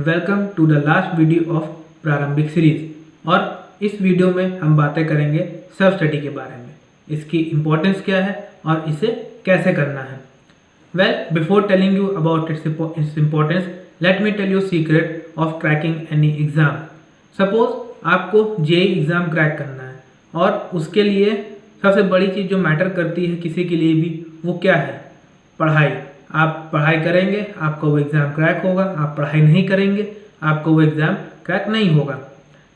Welcome to the last video of Prarambhik series. और इस video में हम बातें करेंगे सेल्फ स्टडी के बारे में, इसकी इम्पोर्टेंस क्या है और इसे कैसे करना है। Well, before telling you about its importance, let me tell you secret of cracking any exam. Suppose आपको जेईई एग्ज़ाम क्रैक करना है और उसके लिए सबसे बड़ी चीज़ जो मैटर करती है किसी के लिए भी, वो क्या है? पढ़ाई। आप पढ़ाई करेंगे, आपका वो एग्ज़ाम क्रैक होगा। आप पढ़ाई नहीं करेंगे, आपका वो एग्ज़ाम क्रैक नहीं होगा।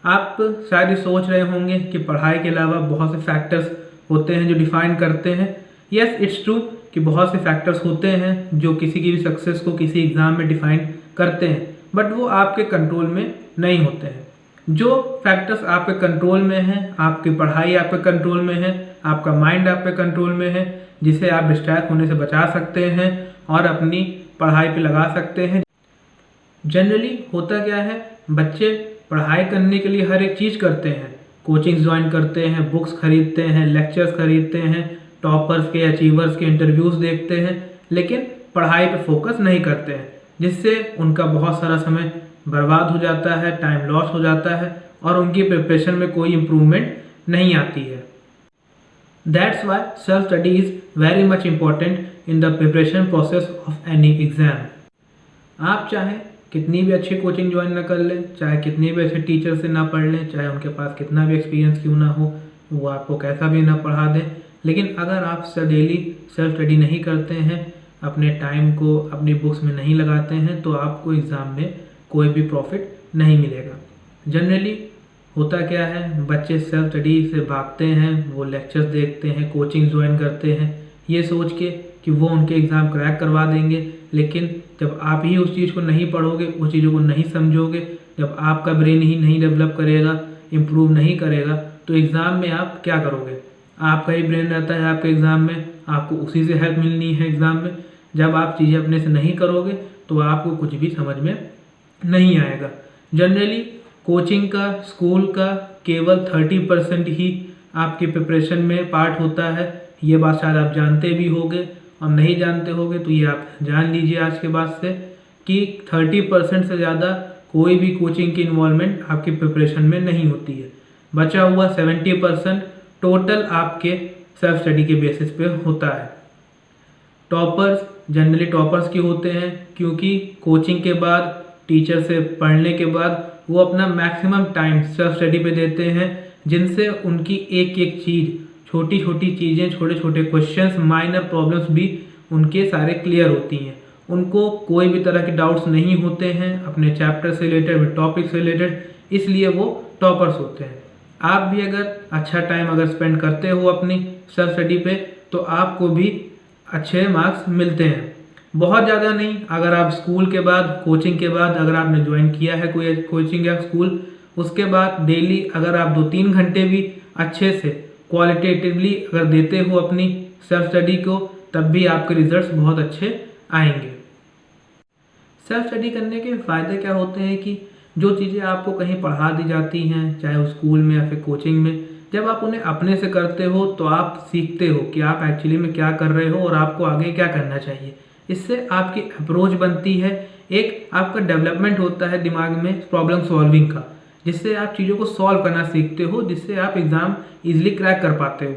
आप शायद ये सोच रहे होंगे कि पढ़ाई के अलावा बहुत से फैक्टर्स होते हैं जो डिफाइन करते हैं। यस, इट्स ट्रू कि बहुत से फैक्टर्स होते हैं जो किसी की भी सक्सेस को किसी एग्ज़ाम में डिफाइन करते हैं, बट वो आपके कंट्रोल में नहीं होते हैं। जो फैक्टर्स आपके कंट्रोल में हैं, आपकी पढ़ाई आपके कंट्रोल में है, आपका माइंड आपके कंट्रोल में है, जिसे आप डिस्ट्रैक्ट होने से बचा सकते हैं और अपनी पढ़ाई पे लगा सकते हैं। जनरली होता क्या है, बच्चे पढ़ाई करने के लिए हर एक चीज़ करते हैं, कोचिंग ज्वाइन करते हैं, बुक्स खरीदते हैं, लेक्चर्स खरीदते हैं, टॉपर्स के अचीवर्स के इंटरव्यूज़ देखते हैं, लेकिन पढ़ाई पे फोकस नहीं करते हैं, जिससे उनका बहुत सारा समय बर्बाद हो जाता है, टाइम लॉस हो जाता है और उनकी प्रिपरेशन में कोई इम्प्रूवमेंट नहीं आती है। That's why self study is very much important in the preparation process of any exam. आप चाहे कितनी भी अच्छी कोचिंग ज्वाइन ना कर लें, चाहे कितने भी अच्छे टीचर से ना पढ़ लें, चाहे उनके पास कितना भी एक्सपीरियंस क्यों ना हो, वो आपको कैसा भी ना पढ़ा दें, लेकिन अगर आप डेली सेल्फ स्टडी नहीं करते हैं, अपने टाइम को अपनी बुक्स में नहीं लगाते हैं, तो आपको एग्ज़ाम में कोई भी प्रॉफिट नहीं मिलेगा। जनरली होता क्या है, बच्चे सेल्फ स्टडी से भागते हैं, वो लेक्चर्स देखते हैं, कोचिंग ज्वाइन करते हैं, ये सोच के कि वो उनके एग्ज़ाम क्रैक करवा देंगे। लेकिन जब आप ही उस चीज़ को नहीं पढ़ोगे, उस चीज़ों को नहीं समझोगे, जब आपका ब्रेन ही नहीं डेवलप करेगा, इम्प्रूव नहीं करेगा, तो एग्ज़ाम में आप क्या करोगे? आपका ही ब्रेन रहता है आपके एग्ज़ाम में, आपको उसी से हेल्प मिलनी है एग्ज़ाम में। जब आप चीज़ें अपने से नहीं करोगे तो आपको कुछ भी समझ में नहीं आएगा। जनरली कोचिंग का, स्कूल का केवल 30% ही आपकी प्रिपरेशन में पार्ट होता है। ये बात शायद आप जानते भी होंगे, और नहीं जानते होंगे तो ये आप जान लीजिए आज के बाद से कि 30% से ज़्यादा कोई भी कोचिंग की इन्वॉल्वमेंट आपकी प्रिपरेशन में नहीं होती है। बचा हुआ 70% टोटल आपके सेल्फ स्टडी के बेसिस पे होता है। टॉपर्स जनरली टॉपर्स क्यों होते हैं? क्योंकि कोचिंग के बाद, टीचर से पढ़ने के बाद वो अपना मैक्सिमम टाइम सेल्फ स्टडी पे देते हैं, जिनसे उनकी एक एक चीज़, छोटी छोटी चीज़ें, छोटे छोटे क्वेश्चंस, माइनर प्रॉब्लम्स भी उनके सारे क्लियर होती हैं। उनको कोई भी तरह के डाउट्स नहीं होते हैं अपने चैप्टर से रिलेटेड, टॉपिक से रिलेटेड, इसलिए वो टॉपर्स होते हैं। आप भी अगर अच्छा टाइम अगर स्पेंड करते हो अपनी सेल्फ स्टडी पे, तो आपको भी अच्छे मार्क्स मिलते हैं। बहुत ज़्यादा नहीं, अगर आप स्कूल के बाद, कोचिंग के बाद अगर आपने ज्वाइन किया है कोई कोचिंग या स्कूल, उसके बाद डेली अगर आप 2-3 घंटे भी अच्छे से क्वालिटेटिवली अगर देते हो अपनी सेल्फ स्टडी को, तब भी आपके रिजल्ट्स बहुत अच्छे आएंगे। सेल्फ स्टडी करने के फ़ायदे क्या होते हैं कि जो चीज़ें आपको कहीं पढ़ा दी जाती हैं, चाहे वो स्कूल में या फिर कोचिंग में, जब आप उन्हें अपने से करते हो तो आप सीखते हो कि आप एक्चुअली में क्या कर रहे हो और आपको आगे क्या करना चाहिए। इससे आपकी अप्रोच बनती है, एक आपका डेवलपमेंट होता है दिमाग में प्रॉब्लम सॉल्विंग का, जिससे आप चीज़ों को सॉल्व करना सीखते हो, जिससे आप एग्ज़ाम इजीली क्रैक कर पाते हो।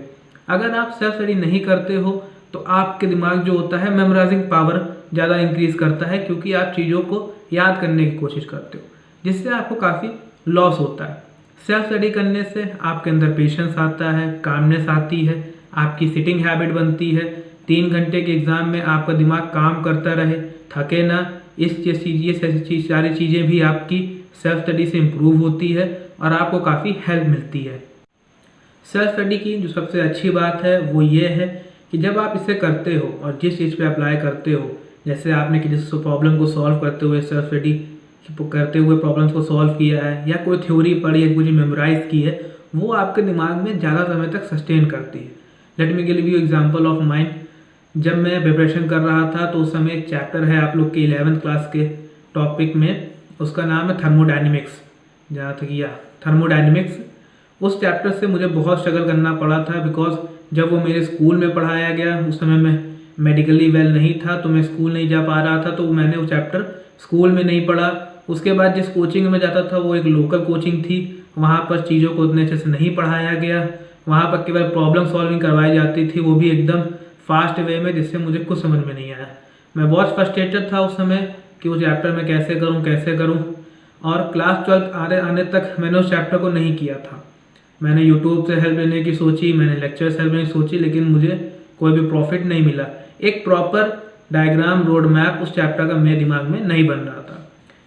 अगर आप सेल्फ स्टडी नहीं करते हो तो आपके दिमाग जो होता है, मेमोराइजिंग पावर ज़्यादा इंक्रीज़ करता है, क्योंकि आप चीज़ों को याद करने की कोशिश करते हो, जिससे आपको काफ़ी लॉस होता है। सेल्फ स्टडी करने से आपके अंदर पेशेंस आता है, कामनेस आती है, आपकी सिटिंग हैबिट बनती है। 3 घंटे के एग्ज़ाम में आपका दिमाग काम करता रहे, थके ना, ये सारी चीज़ें भी आपकी सेल्फ स्टडी से इम्प्रूव होती है और आपको काफ़ी हेल्प मिलती है। सेल्फ स्टडी की जो सबसे अच्छी बात है वो ये है कि जब आप इसे करते हो और जिस चीज़ पे अप्लाई करते हो, जैसे आपने कि जिस प्रॉब्लम को सॉल्व करते हुए सेल्फ स्टडी करते हुए प्रॉब्लम्स को सॉल्व किया है, या कोई थ्योरी पढ़ी है, कुछ मेमोराइज की है, वो आपके दिमाग में ज़्यादा समय तक सस्टेन करती है। Let me give you example of mind. जब मैं प्रिपरेशन कर रहा था तो उस समय एक चैप्टर है आप लोग के 11th क्लास के टॉपिक में, उसका नाम है थर्मोडायनेमिक्स, जहाँ तक या थर्मोडायनेमिक्स। उस चैप्टर से मुझे बहुत स्ट्रगल करना पड़ा था, बिकॉज जब वो मेरे स्कूल में पढ़ाया गया, उस समय मैं मेडिकली वेल नहीं था, तो मैं स्कूल नहीं जा पा रहा था, तो मैंने वो चैप्टर स्कूल में नहीं पढ़ा, उसके बाद जिस कोचिंग में जाता था वो एक लोकल कोचिंग थी, वहाँ पर चीज़ों को उतने अच्छे से नहीं पढ़ाया गया, वहाँ पर केवल प्रॉब्लम सॉल्विंग करवाई जाती थी, वो भी एकदम फास्ट वे में, जिससे मुझे कुछ समझ में नहीं आया। मैं बहुत फ्रस्ट्रेटेड था उस समय कि वो चैप्टर मैं कैसे करूँ। और क्लास 12 आने तक मैंने उस चैप्टर को नहीं किया था। मैंने यूट्यूब से हेल्प लेने की सोची, मैंने लेक्चर से हेल्प लेने की सोची, लेकिन मुझे कोई भी प्रॉफिट नहीं मिला। एक प्रॉपर डायग्राम रोड मैप उस चैप्टर का मेरे दिमाग में नहीं बन रहा था।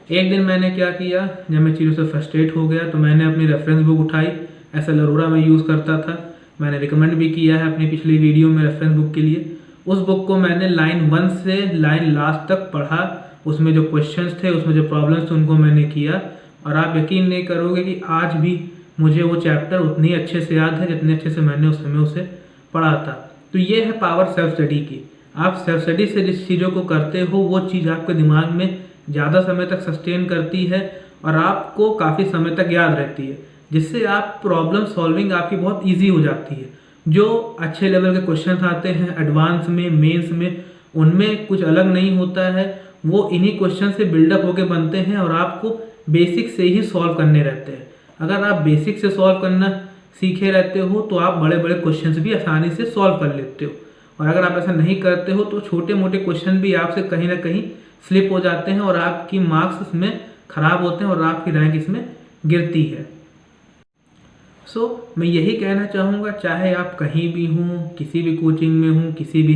एक दिन मैंने क्या किया, जब मैं चीज़ों से फ्रस्ट्रेट हो गया तो मैंने अपनी रेफरेंस बुक उठाई। SL अरोरा में यूज़ करता था, मैंने रिकमेंड भी किया है अपनी पिछली वीडियो में रेफरेंस बुक के लिए। उस बुक को मैंने लाइन 1 से लाइन लास्ट तक पढ़ा, उसमें जो क्वेश्चंस थे, उसमें जो प्रॉब्लम्स थे, उनको मैंने किया। और आप यकीन नहीं करोगे कि आज भी मुझे वो चैप्टर उतनी अच्छे से याद है जितने अच्छे से मैंने उस समय उसे पढ़ा था। तो ये है पावर सेल्फ स्टडी की। आप सेल्फ स्टडी से जिस चीज़ों को करते हो वो चीज़ आपके दिमाग में ज़्यादा समय तक सस्टेन करती है और आपको काफ़ी समय तक याद रहती है, जिससे आप प्रॉब्लम सॉल्विंग आपकी बहुत ईजी हो जाती है। जो अच्छे लेवल के क्वेश्चन आते हैं एडवांस में, मेंस में, उनमें कुछ अलग नहीं होता है, वो इन्हीं क्वेश्चन से बिल्डअप होके बनते हैं और आपको बेसिक से ही सॉल्व करने रहते हैं। अगर आप बेसिक से सॉल्व करना सीखे रहते हो तो आप बड़े बड़े क्वेश्चंस भी आसानी से सॉल्व कर लेते हो, और अगर आप ऐसा नहीं करते हो तो छोटे मोटे क्वेश्चन भी आपसे कहीं ना कहीं स्लिप हो जाते हैं और आपकी मार्क्स इसमें खराब होते हैं और आपकी रैंक इसमें गिरती है। मैं यही कहना चाहूँगा, चाहे आप कहीं भी हों, किसी भी कोचिंग में हों, किसी भी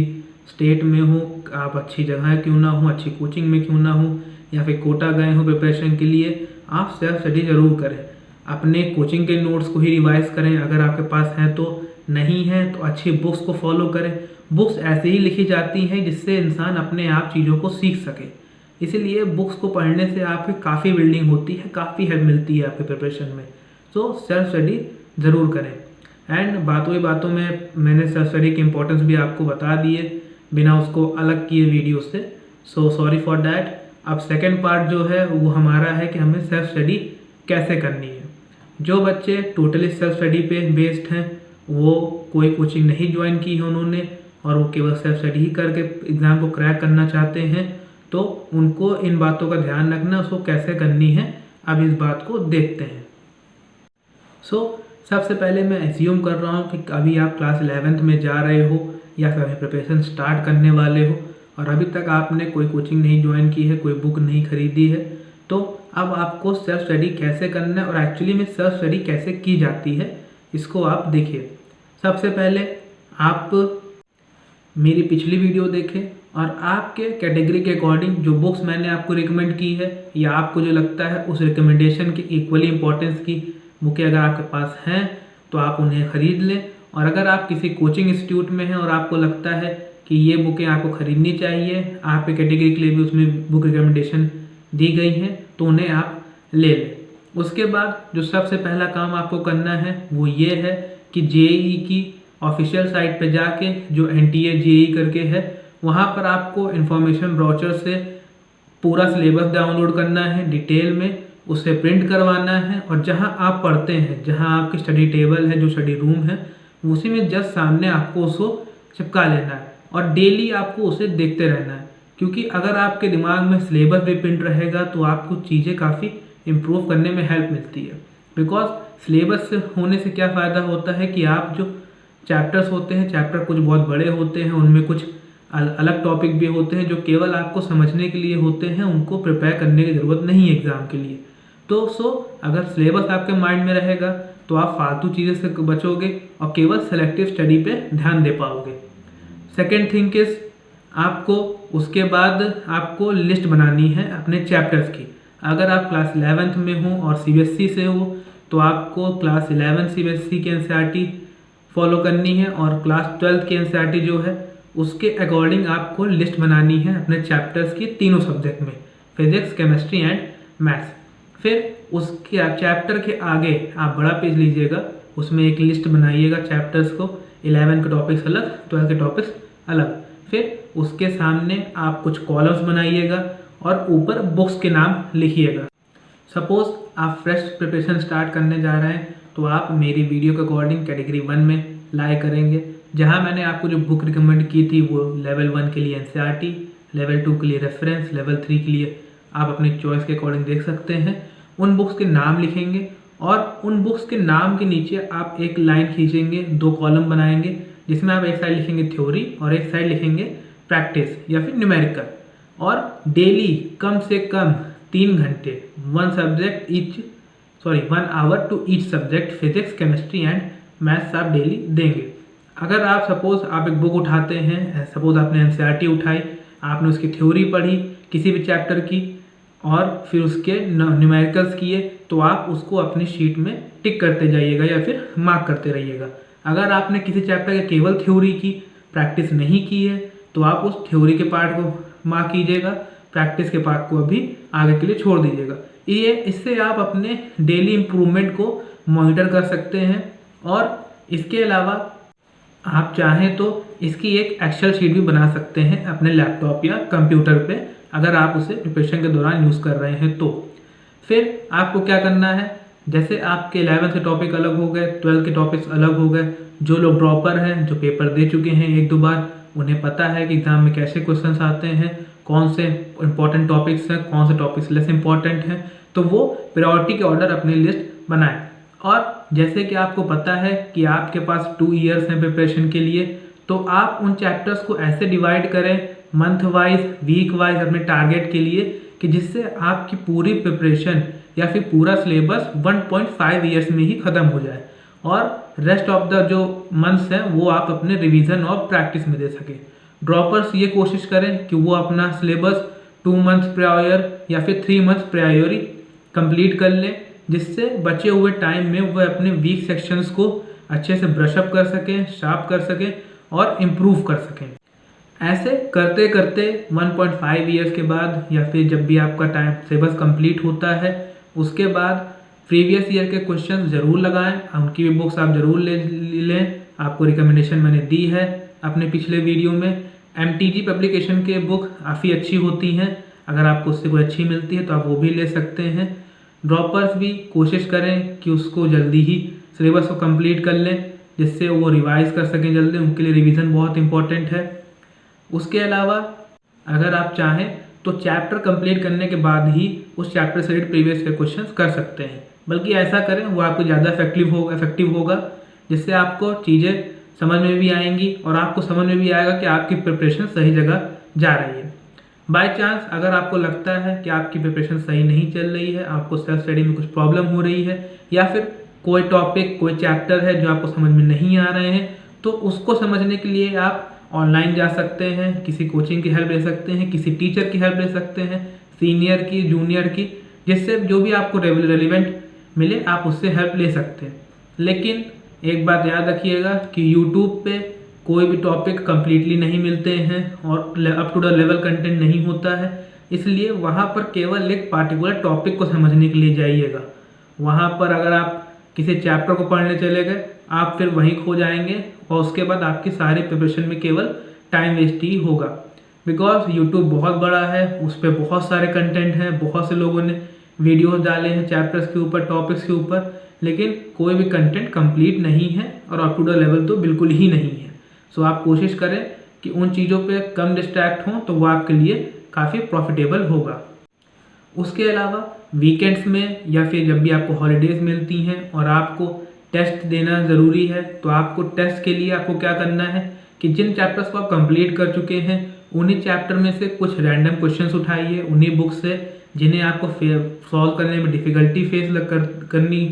स्टेट में हो, आप अच्छी जगह क्यों ना हो, अच्छी कोचिंग में क्यों ना हो, या फिर कोटा गए हो प्रिपरेशन के लिए, आप सेल्फ स्टडी ज़रूर करें। अपने कोचिंग के नोट्स को ही रिवाइज करें अगर आपके पास हैं तो, नहीं है तो अच्छी बुक्स को फॉलो करें। बुक्स ऐसे ही लिखी जाती हैं जिससे इंसान अपने आप चीज़ों को सीख सके, इसीलिए बुक्स को पढ़ने से आपकी काफ़ी बिल्डिंग होती है, काफ़ी हेल्प मिलती है आपके प्रिपरेशन में। सेल्फ स्टडी ज़रूर करें। एंड बातों में मैंने सेल्फ स्टडी की इंपॉर्टेंस भी आपको बता दिए बिना उसको अलग किए वीडियो से, सॉरी फॉर दैट। अब सेकेंड पार्ट जो है वो हमारा है कि हमें सेल्फ स्टडी कैसे करनी है। जो बच्चे टोटली सेल्फ स्टडी पे बेस्ड हैं, वो कोई कोचिंग नहीं ज्वाइन की है उन्होंने और वो केवल सेल्फ स्टडी ही करके एग्ज़ाम को क्रैक करना चाहते हैं, तो उनको इन बातों का ध्यान रखना, उसको कैसे करनी है अब इस बात को देखते हैं। सबसे पहले मैं एज्यूम कर रहा हूँ कि अभी आप क्लास 11th में जा रहे हो या फिर अभी प्रिपरेशन स्टार्ट करने वाले हो और अभी तक आपने कोई कोचिंग नहीं ज्वाइन की है, कोई बुक नहीं खरीदी है, तो अब आपको सेल्फ स्टडी कैसे करना है और एक्चुअली में सेल्फ स्टडी कैसे की जाती है इसको आप देखिए। सबसे पहले आप मेरी पिछली वीडियो देखें और आपके कैटेगरी के अकॉर्डिंग जो बुक्स मैंने आपको रिकमेंड की है या आपको जो लगता है उस रिकमेंडेशन की इक्वली इंपॉर्टेंस की बुकें अगर आपके पास हैं तो आप उन्हें ख़रीद लें। और अगर आप किसी कोचिंग इंस्टीट्यूट में हैं और आपको लगता है कि ये बुकें आपको ख़रीदनी चाहिए, आपके कैटेगरी के लिए भी उसमें बुक रिकमेंडेशन दी गई हैं, तो उन्हें आप ले लें। उसके बाद जो सबसे पहला काम आपको करना है वो ये है कि जेईई की ऑफिशियल साइट पे जाके जो NTA JEE करके है, वहाँ पर आपको इन्फॉर्मेशन ब्राउचर से पूरा सिलेबस डाउनलोड करना है डिटेल में, उसे प्रिंट करवाना है और जहाँ आप पढ़ते हैं, जहाँ आपकी स्टडी टेबल है, जो स्टडी रूम है, उसी में जस्ट सामने आपको उसको चिपका लेना है और डेली आपको उसे देखते रहना है। क्योंकि अगर आपके दिमाग में सिलेबस भी प्रिंट रहेगा तो आपको चीज़ें काफ़ी इम्प्रूव करने में हेल्प मिलती है। बिकॉज सिलेबस होने से क्या फ़ायदा होता है कि आप जो चैप्टर्स होते हैं, चैप्टर कुछ बहुत बड़े होते हैं, उनमें कुछ अलग टॉपिक भी होते हैं जो केवल आपको समझने के लिए होते हैं, उनको प्रिपेयर करने की ज़रूरत नहीं है एग्ज़ाम के लिए। तो अगर सिलेबस आपके माइंड में रहेगा तो आप फालतू चीज़ें से बचोगे और केवल सेलेक्टिव स्टडी पे ध्यान दे पाओगे। सेकेंड थिंग इज आपको उसके बाद आपको लिस्ट बनानी है अपने चैप्टर्स की। अगर आप क्लास 11th में हो और CBSE से हो तो आपको क्लास 11 CBSE की NCERT फॉलो करनी है और क्लास 12 की NCERT जो है उसके अकॉर्डिंग आपको लिस्ट बनानी है अपने चैप्टर्स की, तीनों सब्जेक्ट में, फिजिक्स, केमिस्ट्री एंड मैथ्स। फिर उसके चैप्टर के आगे आप बड़ा पेज लीजिएगा, उसमें एक लिस्ट बनाइएगा चैप्टर्स को, 11 के टॉपिक्स अलग, 12 के टॉपिक्स अलग। फिर उसके सामने आप कुछ कॉलम्स बनाइएगा और ऊपर बुक्स के नाम लिखिएगा। सपोज आप फ्रेश प्रिपरेशन स्टार्ट करने जा रहे हैं तो आप मेरी वीडियो के अकॉर्डिंग कैटेगरी 1 में लाई करेंगे, जहां मैंने आपको जो बुक रिकमेंड की थी वो लेवल 1 के लिए NCERT, लेवल 2 के लिए रेफरेंस, लेवल 3 के लिए आप अपनी चॉइस के अकॉर्डिंग देख सकते हैं। उन बुक्स के नाम लिखेंगे और उन बुक्स के नाम के नीचे आप एक लाइन खींचेंगे, 2 कॉलम बनाएंगे, जिसमें आप एक साइड लिखेंगे थ्योरी और एक साइड लिखेंगे प्रैक्टिस या फिर न्यूमेरिकल। और डेली कम से कम 3 घंटे 1 hour to each subject, physics, chemistry and maths आप डेली देंगे। अगर आप सपोज आप एक बुक उठाते हैं, सपोज आपने एनसीईआरटी उठाई, आपने उसकी थ्योरी पढ़ी किसी भी चैप्टर की और फिर उसके न्यूमेरिकल्स किए, तो आप उसको अपनी शीट में टिक करते जाइएगा या फिर मार्क करते रहिएगा। अगर आपने किसी चैप्टर के केवल थ्योरी की, प्रैक्टिस नहीं की है, तो आप उस थ्योरी के पार्ट को मार्क कीजिएगा, प्रैक्टिस के पार्ट को अभी आगे के लिए छोड़ दीजिएगा। इससे आप अपने डेली इम्प्रूवमेंट को मॉनिटर कर सकते हैं। और इसके अलावा आप चाहें तो इसकी एक एक्सेल शीट भी बना सकते हैं अपने लैपटॉप या कंप्यूटर पे, अगर आप उसे प्रिपरेशन के दौरान यूज़ कर रहे हैं तो। फिर आपको क्या करना है, जैसे आपके 11th के टॉपिक अलग हो गए, 12th के टॉपिक्स अलग हो गए, जो लोग ड्रॉपर हैं, जो पेपर दे चुके हैं 1-2 बार, उन्हें पता है कि एग्जाम में कैसे क्वेश्चंस आते हैं, कौन से इंपॉर्टेंट टॉपिक्स हैं, कौन से टॉपिक्स लेस इंपॉर्टेंट हैं, तो वो प्रायोरिटी के ऑर्डर अपनी लिस्ट बनाएं। और जैसे कि आपको पता है कि आपके पास 2 ईयर्स हैं प्रिपरेशन के लिए, तो आप उन चैप्टर्स को ऐसे डिवाइड करें मंथ वाइज, वीक वाइज अपने टारगेट के लिए, कि जिससे आपकी पूरी प्रिपरेशन या फिर पूरा सिलेबस 1.5 ईयर्स में ही ख़त्म हो जाए और रेस्ट ऑफ द जो मंथ्स हैं वो आप अपने रिवीजन और प्रैक्टिस में दे सकें। ड्रॉपर्स ये कोशिश करें कि वो अपना सिलेबस 2 मंथ्स प्रायर या फिर 3 मंथ्स प्रायोरी कंप्लीट कर लें, जिससे बचे हुए टाइम में वह अपने वीक सेक्शंस को अच्छे से ब्रशअप कर सकें, शार्प कर सकें और इम्प्रूव कर सकें। ऐसे करते करते 1.5 ईयर्स के बाद या फिर जब भी आपका टाइम सिलेबस कंप्लीट होता है, उसके बाद प्रीवियस ईयर के क्वेश्चन ज़रूर लगाएं, उनकी भी बुक्स आप ज़रूर ले लें। आपको रिकमेंडेशन मैंने दी है अपने पिछले वीडियो में। MTG पब्लिकेशन के बुक काफ़ी अच्छी होती हैं, अगर आपको उससे कोई अच्छी मिलती है तो आप वो भी ले सकते हैं। ड्रॉपर्स भी कोशिश करें कि उसको जल्दी ही सिलेबस को कंप्लीट कर लें, जिससे वो रिवाइज कर सकें जल्दी, उनके लिए रिवीजन बहुत इंपॉर्टेंट है। उसके अलावा अगर आप चाहें तो चैप्टर कंप्लीट करने के बाद ही उस चैप्टर से रिलेटेड प्रीवियस के क्वेश्चंस कर सकते हैं, बल्कि ऐसा करें वो आपको ज़्यादा इफेक्टिव होगा, जिससे आपको चीज़ें समझ में भी आएंगी और आपको समझ में भी आएगा कि आपकी प्रिपरेशन सही जगह जा रही है। बाय चांस अगर आपको लगता है कि आपकी प्रिपरेशन सही नहीं चल रही है, आपको सेल्फ स्टडी में कुछ प्रॉब्लम हो रही है, या फिर कोई टॉपिक, कोई चैप्टर है जो आपको समझ में नहीं आ रहे हैं, तो उसको समझने के लिए आप ऑनलाइन जा सकते हैं, किसी कोचिंग की हेल्प ले सकते हैं, किसी टीचर की हेल्प ले सकते हैं, सीनियर की, जूनियर की, जिससे जो भी आपको रेलिवेंट मिले आप उससे हेल्प ले सकते हैं। लेकिन एक बात याद रखिएगा कि यूट्यूब पे कोई भी टॉपिक कम्प्लीटली नहीं मिलते हैं और up to the level content नहीं होता है, इसलिए वहाँ पर केवल एक पार्टिकुलर टॉपिक को समझने के लिए जाइएगा। वहाँ पर अगर आप किसी चैप्टर को पढ़ने चले गए, आप फिर वहीं खो जाएंगे और उसके बाद आपकी सारी प्रिपरेशन में केवल टाइम वेस्ट ही होगा। बिकॉज यूट्यूब बहुत बड़ा है, उस पर बहुत सारे कंटेंट हैं, बहुत से लोगों ने वीडियोस डाले हैं चैप्टर्स के ऊपर, टॉपिक्स के ऊपर, लेकिन कोई भी कंटेंट कंप्लीट नहीं है और अप टू द लेवल तो बिल्कुल ही नहीं है। सो आप कोशिश करें कि उन चीज़ों पे कम डिस्ट्रैक्ट हों, तो वो आपके लिए काफ़ी प्रॉफिटेबल होगा। उसके अलावा वीकेंड्स में या फिर जब भी आपको हॉलीडेज़ मिलती हैं और आपको टेस्ट देना ज़रूरी है, तो आपको टेस्ट के लिए आपको क्या करना है कि जिन चैप्टर्स को आप कंप्लीट कर चुके हैं उन्हीं चैप्टर में से कुछ रैंडम क्वेश्चंस उठाइए उन्हीं बुक से, जिन्हें आपको सॉल्व करने में डिफ़िकल्टी फेस करनी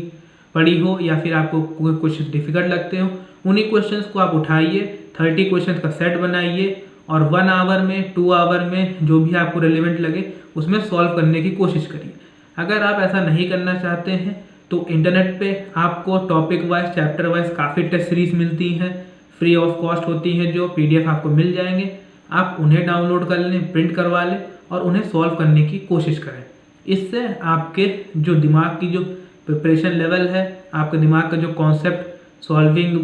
पड़ी हो या फिर आपको कोई क्वेश्चन डिफ़िकल्ट लगते हो, उन्हीं क्वेश्चंस को आप उठाइए, 30 क्वेश्चन का सेट बनाइए और 1 आवर में, 2 आवर में जो भी आपको रेलिवेंट लगे उसमें सॉल्व करने की कोशिश करिए। अगर आप ऐसा नहीं करना चाहते हैं तो इंटरनेट पे आपको टॉपिक वाइज, चैप्टर वाइज काफ़ी टेस्ट सीरीज मिलती हैं, फ्री ऑफ कॉस्ट होती हैं, जो PDF आपको मिल जाएंगे। आप उन्हें डाउनलोड कर लें, प्रिंट करवा लें और उन्हें सॉल्व करने की कोशिश करें। इससे आपके जो दिमाग की जो प्रिपरेशन लेवल है, आपके दिमाग का जो कॉन्सेप्ट सॉल्विंग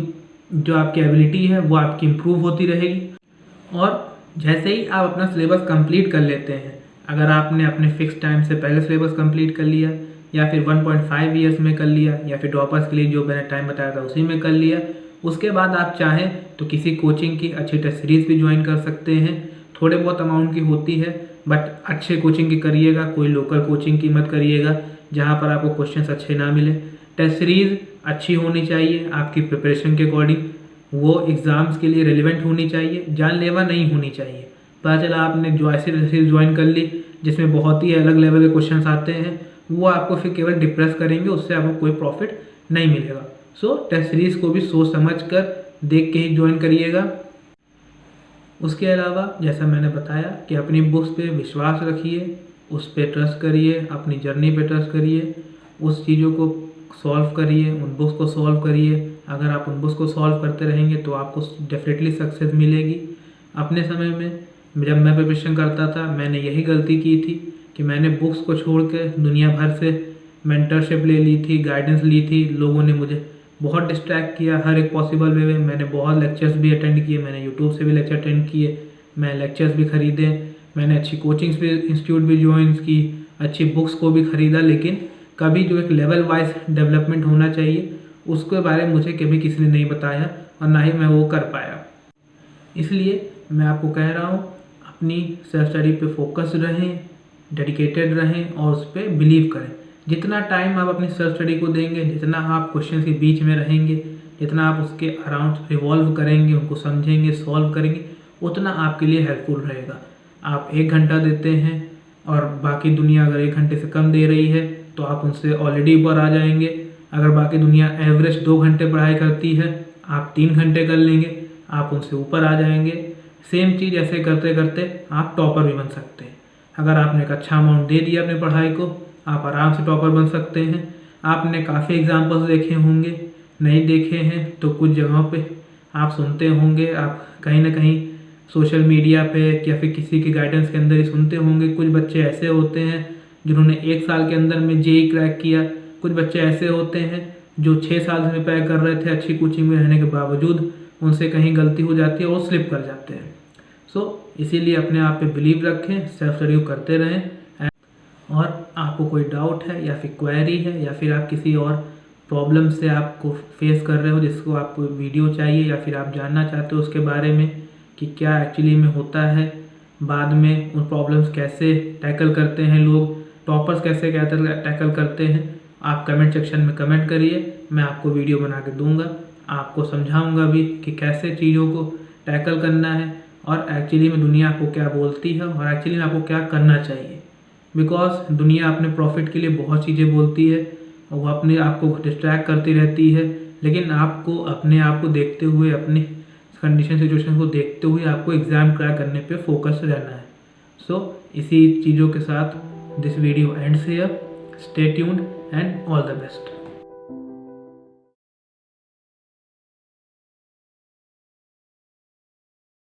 जो आपकी एबिलिटी है वो आपकी इम्प्रूव होती रहेगी। और जैसे ही आप अपना सिलेबस कंप्लीट कर लेते हैं, अगर आपने अपने फिक्स टाइम से पहले सिलेबस कंप्लीट कर लिया या फिर 1.5 ईयर्स में कर लिया या फिर ड्रॉपर्स के लिए जो मैंने टाइम बताया था उसी में कर लिया, उसके बाद आप चाहें तो किसी कोचिंग की अच्छी टेस्ट सीरीज़ भी ज्वाइन कर सकते हैं। थोड़े बहुत अमाउंट की होती है, बट अच्छे कोचिंग की करिएगा, कोई लोकल कोचिंग की मत करिएगा जहाँ पर आपको क्वेश्चंस अच्छे ना मिले। टेस्ट सीरीज़ अच्छी होनी चाहिए आपकी प्रिपरेशन के अकॉर्डिंग, वो एग्ज़ाम्स के लिए रेलिवेंट होनी चाहिए, जानलेवा नहीं होनी चाहिए। पता चला आपने जो ऐसी सीरीज ज्वाइन कर ली जिसमें बहुत ही अलग लेवल के क्वेश्चंस आते हैं, वो आपको फिर केवल डिप्रेस करेंगे, उससे आपको कोई प्रॉफिट नहीं मिलेगा। सो टेस्ट सीरीज़ को भी सोच समझ कर देख के ही ज्वाइन करिएगा। उसके अलावा जैसा मैंने बताया कि अपनी बुक्स पे विश्वास रखिए, उस पर ट्रस्ट करिए, अपनी जर्नी पे ट्रस्ट करिए, उस चीज़ों को सॉल्व करिए, उन बुक्स को सॉल्व करिए। अगर आप उन बुक्स को सॉल्व करते रहेंगे तो आपको डेफिनेटली सक्सेस मिलेगी। अपने समय में जब मैं प्रिपरेशन करता था, मैंने यही गलती की थी कि मैंने बुक्स को छोड़ के दुनिया भर से मेंटरशिप ले ली थी, गाइडेंस ली थी। लोगों ने मुझे बहुत डिस्ट्रैक्ट किया हर एक पॉसिबल वे में। मैंने बहुत लेक्चर्स भी अटेंड किए, मैंने यूट्यूब से भी लेक्चर अटेंड किए, मैं लेक्चर्स भी ख़रीदे, मैंने अच्छी कोचिंग्स भी, इंस्टीट्यूट भी ज्वाइन की, अच्छी बुक्स को भी ख़रीदा, लेकिन कभी जो एक लेवल वाइज डेवलपमेंट होना चाहिए उसके बारे में मुझे कभी किसी ने नहीं बताया और ना ही मैं वो कर पाया। इसलिए मैं आपको कह रहा हूँ, अपनी सेल्फ स्टडी पे फोकस रहें, डेडिकेटेड रहें और उस पर बिलीव करें। जितना टाइम आप अपनी सेल्फ स्टडी को देंगे, जितना आप क्वेश्चन के बीच में रहेंगे, जितना आप उसके अराउंड रिवॉल्व करेंगे, उनको समझेंगे, सॉल्व करेंगे, उतना आपके लिए हेल्पफुल रहेगा। आप 1 घंटा देते हैं और बाकी दुनिया अगर 1 घंटे से कम दे रही है तो आप उनसे ऑलरेडी ऊपर आ जाएंगे। अगर बाकी दुनिया एवरेज 2 घंटे पढ़ाई करती है, आप 3 घंटे कर लेंगे, आप उनसे ऊपर आ जाएंगे। सेम चीज़ ऐसे करते करते आप टॉपर भी बन सकते हैं। अगर आपने एक अच्छा अमाउंट दे दिया अपनी पढ़ाई को, आप आराम से टॉपर बन सकते हैं। आपने काफ़ी एग्जाम्पल्स देखे होंगे, नहीं देखे हैं तो कुछ जगहों पे आप सुनते होंगे, आप कहीं ना कहीं सोशल मीडिया पे या फिर किसी के गाइडेंस के अंदर ही सुनते होंगे। कुछ बच्चे ऐसे होते हैं जिन्होंने 1 साल के अंदर में जेईई क्रैक किया, कुछ बच्चे ऐसे होते हैं जो 6 साल से प्रिपेयर कर रहे थे अच्छी कोचिंग में रहने के बावजूद, उनसे कहीं गलती हो जाती है और स्लिप कर जाते हैं। सो इसीलिए अपने आप पे बिलीव रखें, सेल्फ स्टडी करते रहें। और आपको कोई डाउट है या फिर क्वेरी है या फिर आप किसी और प्रॉब्लम से आपको फेस कर रहे हो जिसको आपको वीडियो चाहिए या फिर आप जानना चाहते हो उसके बारे में कि क्या एक्चुअली में होता है, बाद में उन प्रॉब्लम्स कैसे टैकल करते हैं लोग, टॉपर्स कैसे टैकल करते हैं, आप कमेंट सेक्शन में कमेंट करिए, मैं आपको वीडियो बना के दूंगा, आपको समझाऊंगा भी कि कैसे चीज़ों को टैकल करना है और एक्चुअली में दुनिया आपको क्या बोलती है और एक्चुअली में आपको क्या करना चाहिए। बिकॉज दुनिया अपने प्रॉफिट के लिए बहुत चीज़ें बोलती है और वो अपने आप को डिस्ट्रैक्ट करती रहती है, लेकिन आपको अपने आप को देखते हुए, अपनी कंडीशन सिचुएशन को देखते हुए आपको एग्ज़ाम क्रैक करने पे फोकस रहना है। सो इसी चीज़ों के साथ this video ends here. Stay tuned and all the best.